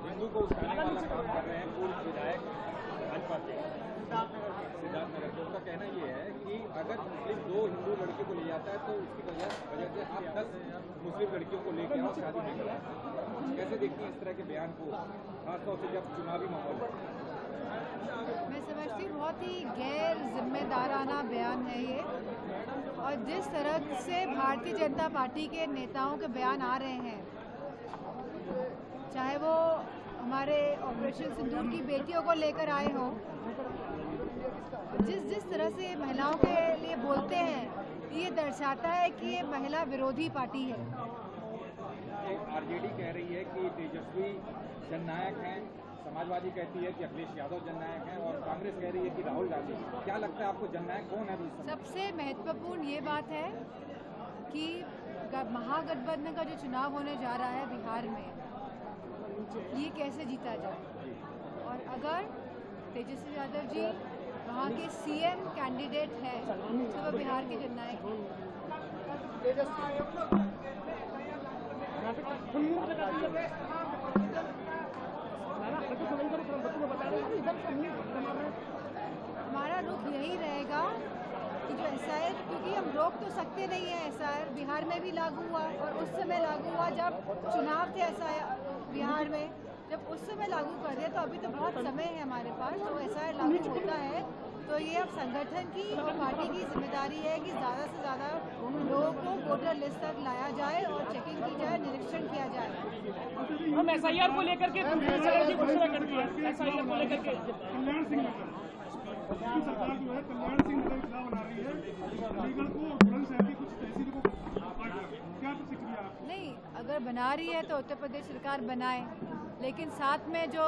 हिंदू को उठाने वाला काम कर रहे हैं पूर्व विधायक भाजपा के सिद्धार्थनगर के। उनका कहना ये है कि अगर मुस्लिम 2 हिंदू लड़कियों को ले जाता है तो उसकी वजह से आप 10 मुस्लिम लड़कियों को लेके आओ, शादी नहीं कराएं। कैसे देखती हैं इस तरह के बयान को, खासतौर से जब चुनावी माहौल है? मैं समझती हूँ बहुत ही गैर जिम्मेदाराना बयान है ये, और जिस तरह से भारतीय जनता पार्टी के नेताओं के बयान आ रहे हैं, चाहे वो हमारे ऑपरेशन सिंदूर की बेटियों को लेकर आए हों, जिस तरह से महिलाओं के लिए बोलते हैं, ये दर्शाता है कि ये महिला विरोधी पार्टी है। आरजेडी कह रही है कि तेजस्वी जननायक हैं, समाजवादी कहती है कि अखिलेश यादव जननायक हैं, और कांग्रेस कह रही है कि राहुल गांधी। क्या लगता है आपको जननायक कौन है? सबसे महत्वपूर्ण ये बात है कि महागठबंधन का जो चुनाव होने जा रहा है बिहार में, ये कैसे जीता जाए, और अगर तेजस्वी यादव जी वहाँ के सीएम कैंडिडेट हैं तो वो बिहार के जननायक हैं। हमारा रुख यही रहेगा कि जो एसआईआर, क्योंकि हम रोक तो सकते नहीं हैं, एसआईआर बिहार में भी लागू हुआ, और उस समय लागू हुआ जब चुनाव थे एसआईआर बिहार में, जब उस समय लागू कर दिया, तो अभी तो बहुत समय है हमारे पास, तो एसआईआर लागू होता है तो ये अब संगठन की और पार्टी की जिम्मेदारी है कि ज़्यादा से ज़्यादा लोगों को वोटर लिस्ट तक लाया जाए और चेकिंग की जाए, निरीक्षण किया जाए। हम एसआईआर को लेकर के घोषणा कर दी है। एसआईआर को लेकर के कल्याण सिंह सरकार जो है कल्याण सिंह नगर चुनाव बना रही है, अलीगढ़ को बुलंदशहर की कुछ तहसीलों को क्या प्रतिक्रिया? नहीं, अगर बना रही है तो उत्तर प्रदेश सरकार बनाए, लेकिन साथ में जो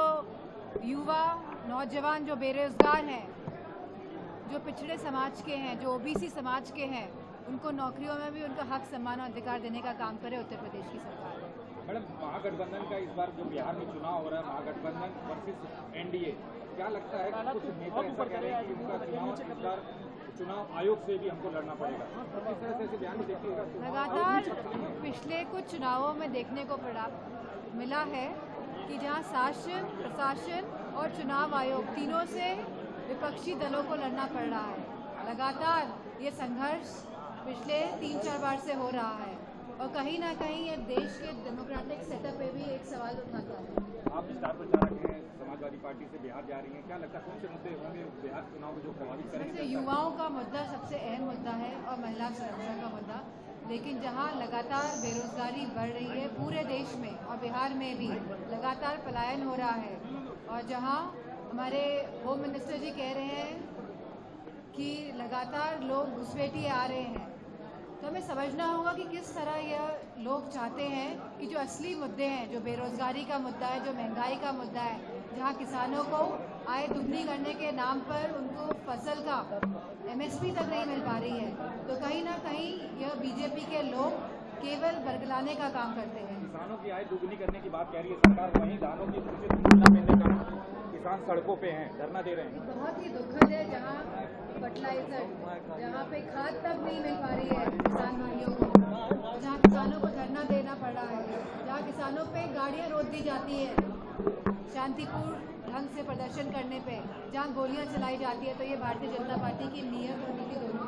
युवा नौजवान जो बेरोजगार हैं, जो पिछड़े समाज के हैं, जो ओबीसी समाज के हैं, उनको नौकरियों में भी उनका हक, सम्मान और अधिकार देने का काम करे उत्तर प्रदेश की सरकार। मैडम, महागठबंधन का इस बार जो बिहार में चुनाव हो रहा है, महागठबंधन वर्सेस एनडीए, क्या लगता है कि कुछ नेता ऐसा कह रहे हैं कि उनका चुनाव चुनाव आयोग से भी हमको लड़ना पड़ेगा? किस तरह से ऐसे बयान देखिएगा? लगातार पिछले कुछ चुनावों में देखने को मिला है कि जहां शासन, प्रशासन और चुनाव आयोग तीनों से विपक्षी दलों को लड़ना पड़ रहा है। लगातार ये संघर्ष पिछले 3-4 बार से हो रहा है, और कहीं ना कहीं ये देश के डेमोक्रेटिक सेटअप पे भी एक सवाल उठाता है। आप स्टार प्रचारक हैं, समाजवादी पार्टी से बिहार जा रही हैं, क्या लगता है कौन से मुद्दे होंगे बिहार चुनाव को जो प्रभावित करेंगे? युवाओं का मुद्दा सबसे अहम मुद्दा है, और महिला सुरक्षा का मुद्दा। लेकिन जहां लगातार बेरोजगारी बढ़ रही है पूरे देश में, और बिहार में भी लगातार पलायन हो रहा है, और जहां हमारे होम मिनिस्टर जी कह रहे हैं कि लगातार लोग घुसपैठिए आ रहे हैं, तो हमें समझना होगा कि किस तरह यह लोग चाहते हैं कि जो असली मुद्दे हैं, जो बेरोजगारी का मुद्दा है, जो महंगाई का मुद्दा है, जहां किसानों को आय दुगनी करने के नाम पर उनको फसल का एमएसपी तक नहीं मिल पा रही है, तो कहीं ना कहीं यह बीजेपी के लोग केवल बरगलाने का काम करते हैं। किसानों की आय दुगनी करने की बात कह रही है सरकार, वहीं धानों की उचित मूल्य न मिलने का किसान सड़कों पे हैं, धरना दे रहे हैं। बहुत ही दुखद है, जहाँ फर्टिलाइजर, जहाँ पे खाद तक नहीं मिल पा रही है किसान भाइयों को, जहाँ किसानों को धरना देना पड़ रहा है, जहाँ किसानों पे गाड़ियाँ रोक दी जाती है शांतिपूर्ण ढंग से प्रदर्शन करने पे, जहाँ गोलियां चलाई जाती है, तो ये भारतीय जनता पार्टी की नीयत और नीति दोनों,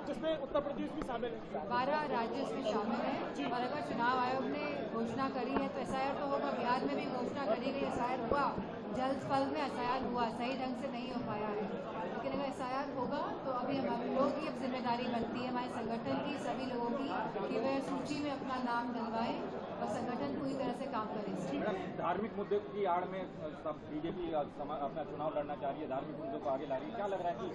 जिसमें उत्तर प्रदेश भी शामिल है। 12 राज्य इसमें शामिल है, और अगर चुनाव आयोग ने घोषणा करी है तो एसआईआर तो होगा। बिहार में भी घोषणा करी गई, एसआईआर हुआ, जल्द फल में एसआईआर हुआ, सही ढंग से नहीं हो पाया है, लेकिन अगर एसआईआर होगा तो अभी हमारे लोगों की अब जिम्मेदारी बनती है, हमारे संगठन की, सभी लोगों की, कि वह सूची में अपना नाम डलवाएं और संगठन पूरी तरह से काम करें। धार्मिक मुद्दे की आड़ में सब बीजेपी अपना चुनाव लड़ना चाह रही है, धार्मिक मुद्दों को आगे ला रही है, क्या लग रहा है कि